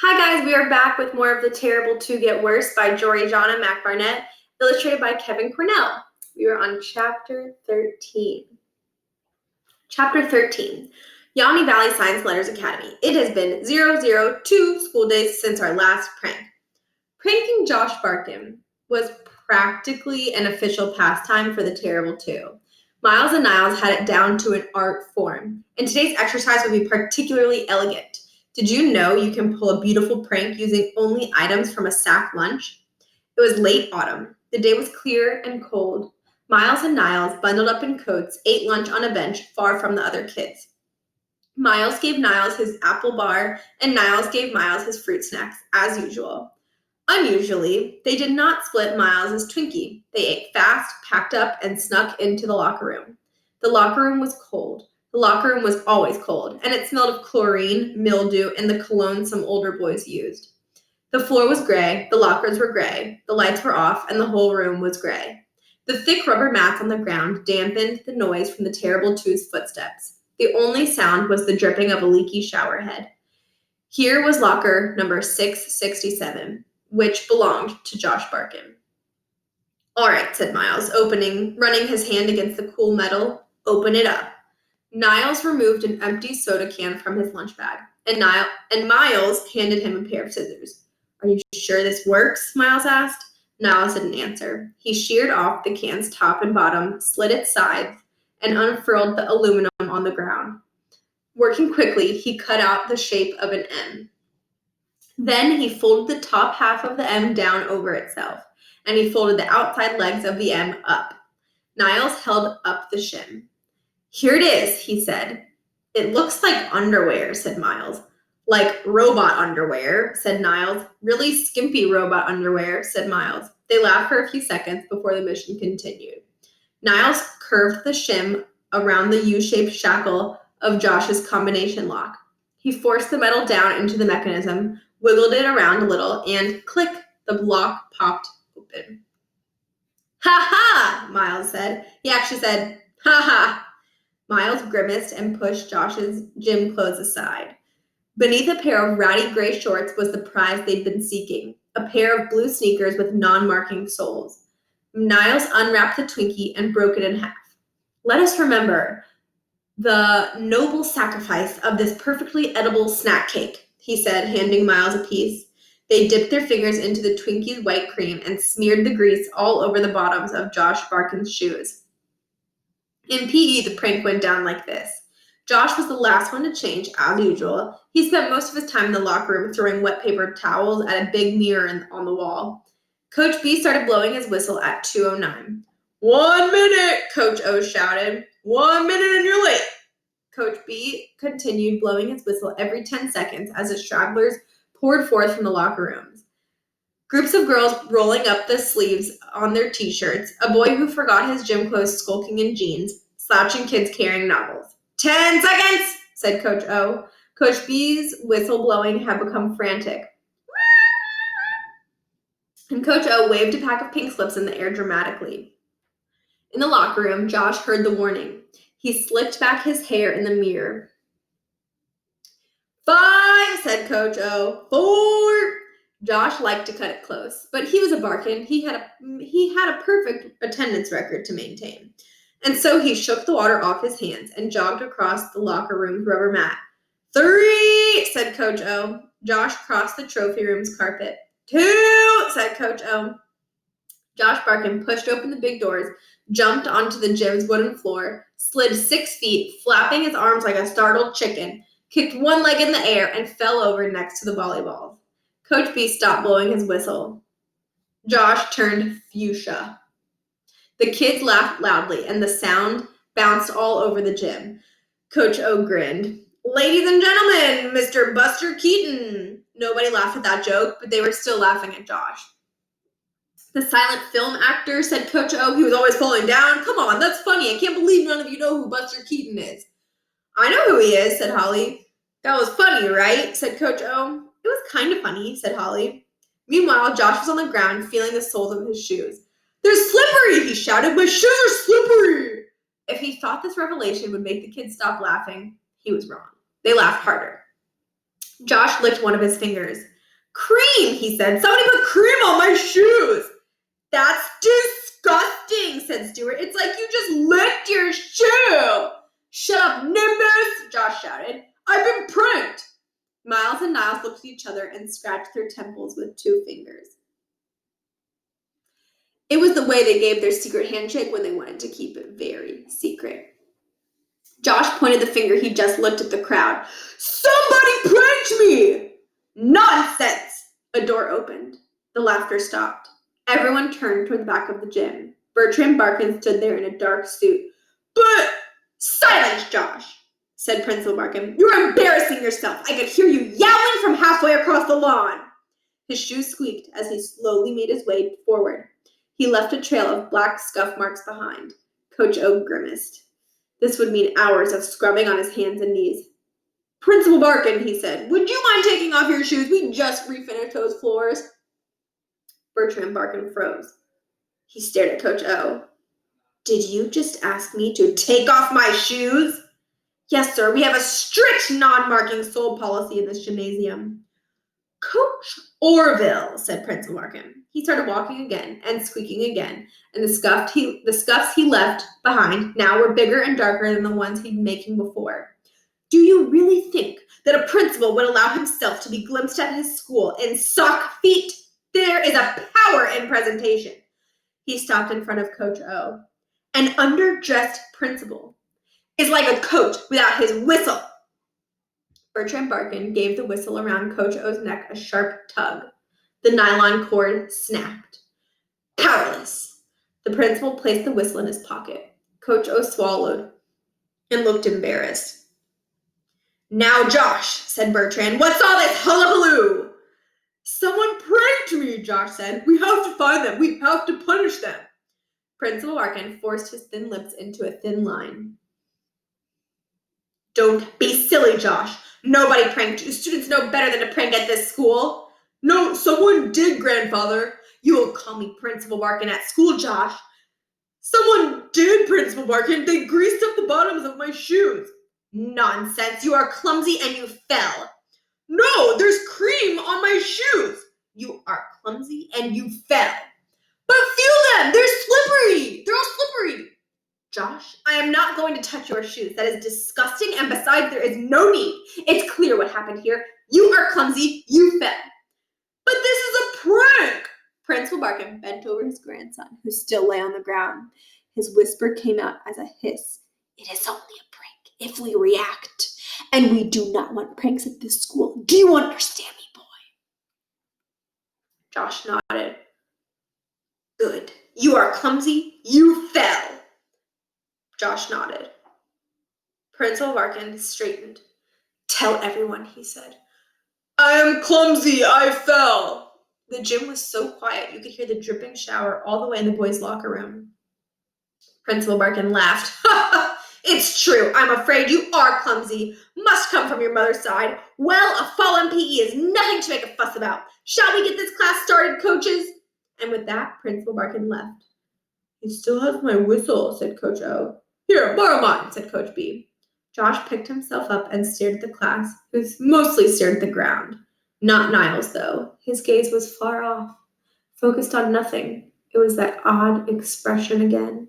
Hi guys, we are back with more of The Terrible Two Get Worse by Jory and Mac Barnett, illustrated by Kevin Cornell. We are on Chapter 13. Chapter 13, Yawny Valley Science Letters Academy. It has been 002 school days since our last prank. Pranking Josh Barkin was practically an official pastime for the Terrible Two. Miles and Niles had it down to an art form, and today's exercise would be particularly elegant. Did you know you can pull a beautiful prank using only items from a sack lunch? It was late autumn. The day was clear and cold. Miles and Niles, bundled up in coats, ate lunch on a bench far from the other kids. Miles gave Niles his apple bar, and Niles gave Miles his fruit snacks, as usual. Unusually, they did not split Miles' Twinkie. They ate fast, packed up, and snuck into the locker room. The locker room was cold. The locker room was always cold, and it smelled of chlorine, mildew, and the cologne some older boys used. The floor was gray, the lockers were gray, the lights were off, and the whole room was gray. The thick rubber mats on the ground dampened the noise from the Terrible Two's footsteps. The only sound was the dripping of a leaky shower head. Here was locker number 667, which belonged to Josh Barkin. "All right," said Miles, running his hand against the cool metal. "Open it up." Niles removed an empty soda can from his lunch bag, and Miles handed him a pair of scissors. "Are you sure this works?" Miles asked. Niles didn't answer. He sheared off the can's top and bottom, slit its sides, and unfurled the aluminum on the ground. Working quickly, he cut out the shape of an M. Then he folded the top half of the M down over itself, and he folded the outside legs of the M up. Niles held up the shim. "Here it is," he said. "It looks like underwear," said Miles. "Like robot underwear," said Niles. "Really skimpy robot underwear," said Miles. They laughed for a few seconds before the mission continued. Niles curved the shim around the U-shaped shackle of Josh's combination lock. He forced the metal down into the mechanism, wiggled it around a little, and click, the lock popped open. "Ha ha!" Miles said. He actually said, "Ha ha!" Miles grimaced and pushed Josh's gym clothes aside. Beneath a pair of ratty gray shorts was the prize they'd been seeking, a pair of blue sneakers with non-marking soles. Niles unwrapped the Twinkie and broke it in half. "Let us remember the noble sacrifice of this perfectly edible snack cake," he said, handing Miles a piece. They dipped their fingers into the Twinkie's white cream and smeared the grease all over the bottoms of Josh Barkin's shoes. In PE, the prank went down like this. Josh was the last one to change, as usual. He spent most of his time in the locker room throwing wet paper towels at a big mirror on the wall. Coach B started blowing his whistle at 2:09. "1 minute," Coach O shouted. "1 minute and you're late." Coach B continued blowing his whistle every 10 seconds as the stragglers poured forth from the locker rooms. Groups of girls rolling up the sleeves on their t-shirts, a boy who forgot his gym clothes skulking in jeans, slouching kids carrying novels. 10 seconds, said Coach O. Coach B's whistle blowing had become frantic. And Coach O waved a pack of pink slips in the air dramatically. In the locker room, Josh heard the warning. He slicked back his hair in the mirror. 5, said Coach O. 4. Josh liked to cut it close, but he was a Barkin. He had a perfect attendance record to maintain. And so he shook the water off his hands and jogged across the locker room's rubber mat. 3, said Coach O. Josh crossed the trophy room's carpet. 2, said Coach O. Josh Barkin pushed open the big doors, jumped onto the gym's wooden floor, slid 6 feet, flapping his arms like a startled chicken, kicked one leg in the air, and fell over next to the volleyball. Coach B stopped blowing his whistle. Josh turned fuchsia. The kids laughed loudly, and the sound bounced all over the gym. Coach O grinned. "Ladies and gentlemen, Mr. Buster Keaton." Nobody laughed at that joke, but they were still laughing at Josh. "The silent film actor," said Coach O. "He was always falling down. Come on, that's funny. I can't believe none of you know who Buster Keaton is." "I know who he is," said Holly. "That was funny, right?" said Coach O. "It was kind of funny," said Holly. Meanwhile, Josh was on the ground, feeling the soles of his shoes. "They're slippery," he shouted. "My shoes are slippery." If he thought this revelation would make the kids stop laughing, he was wrong. They laughed harder. Josh licked one of his fingers. Cream, he said. Somebody put cream on my shoes. That's disgusting, said Stuart. It's like you just licked your shoe. Shut up, Nimbus, Josh shouted. I've been pranked. Miles and Niles looked at each other and scratched their temples with 2 fingers. It was the way they gave their secret handshake when they wanted to keep it very secret. Josh pointed the finger he just licked at the crowd. Somebody pranked me! Nonsense! A door opened. The laughter stopped. Everyone turned toward the back of the gym. Bertrand Barkin stood there in a dark suit. But silence, Josh, said Principal Barkin. You're embarrassing yourself. I could hear you yowling from halfway across the lawn. His shoes squeaked as he slowly made his way forward. He left a trail of black scuff marks behind. Coach O grimaced. This would mean hours of scrubbing on his hands and knees. Principal Barkin, he said, would you mind taking off your shoes? We just refinished those floors. Bertrand Barkin froze. He stared at Coach O. Did you just ask me to take off my shoes? Yes, sir. We have a strict non-marking sole policy in this gymnasium. Coach Orville, said Principal Barkin. He started walking again and squeaking again, and the scuffs he left behind now were bigger and darker than the ones he'd been making before. Do you really think that a principal would allow himself to be glimpsed at his school in sock feet? There is a power in presentation. He stopped in front of Coach O. An underdressed principal is like a coach without his whistle. Bertrand Barkin gave the whistle around Coach O's neck a sharp tug. The nylon cord snapped. Powerless. The principal placed the whistle in his pocket. Coach O swallowed and looked embarrassed. Now, Josh, said Bertrand, what's all this hullabaloo? Someone pranked me, Josh said. We have to find them. We have to punish them. Principal Barkin forced his thin lips into a thin line. Don't be silly, Josh. Nobody pranked you. Students know better than to prank at this school. No, someone did, grandfather. You will call me Principal Barkin at school, Josh. Someone did, Principal Barkin. They greased up the bottoms of my shoes. Nonsense. You are clumsy and you fell. No, there's cream on my shoes. You are clumsy and you fell. But feel them. They're slippery. They're all slippery. Josh, I am not going to touch your shoes. That is disgusting, and besides, there is no need. It's clear what happened here. You are clumsy. You fell. But this is a prank. Principal Barkin bent over his grandson, who still lay on the ground. His whisper came out as a hiss. It is only a prank if we react, and we do not want pranks at this school. Do you understand me, boy? Josh nodded. Good. You are clumsy. You fell. Josh nodded. Principal Barkin straightened. Tell everyone, he said. I am clumsy. I fell. The gym was so quiet you could hear the dripping shower all the way in the boys' locker room. Principal Barkin laughed. It's true. I'm afraid you are clumsy. Must come from your mother's side. Well, a fall on PE is nothing to make a fuss about. Shall we get this class started, coaches? And with that, Principal Barkin left. He still has my whistle, said Coach O. Here, borrow mine, said Coach B. Josh picked himself up and stared at the class, who mostly stared at the ground. Not Niles, though. His gaze was far off, focused on nothing. It was that odd expression again.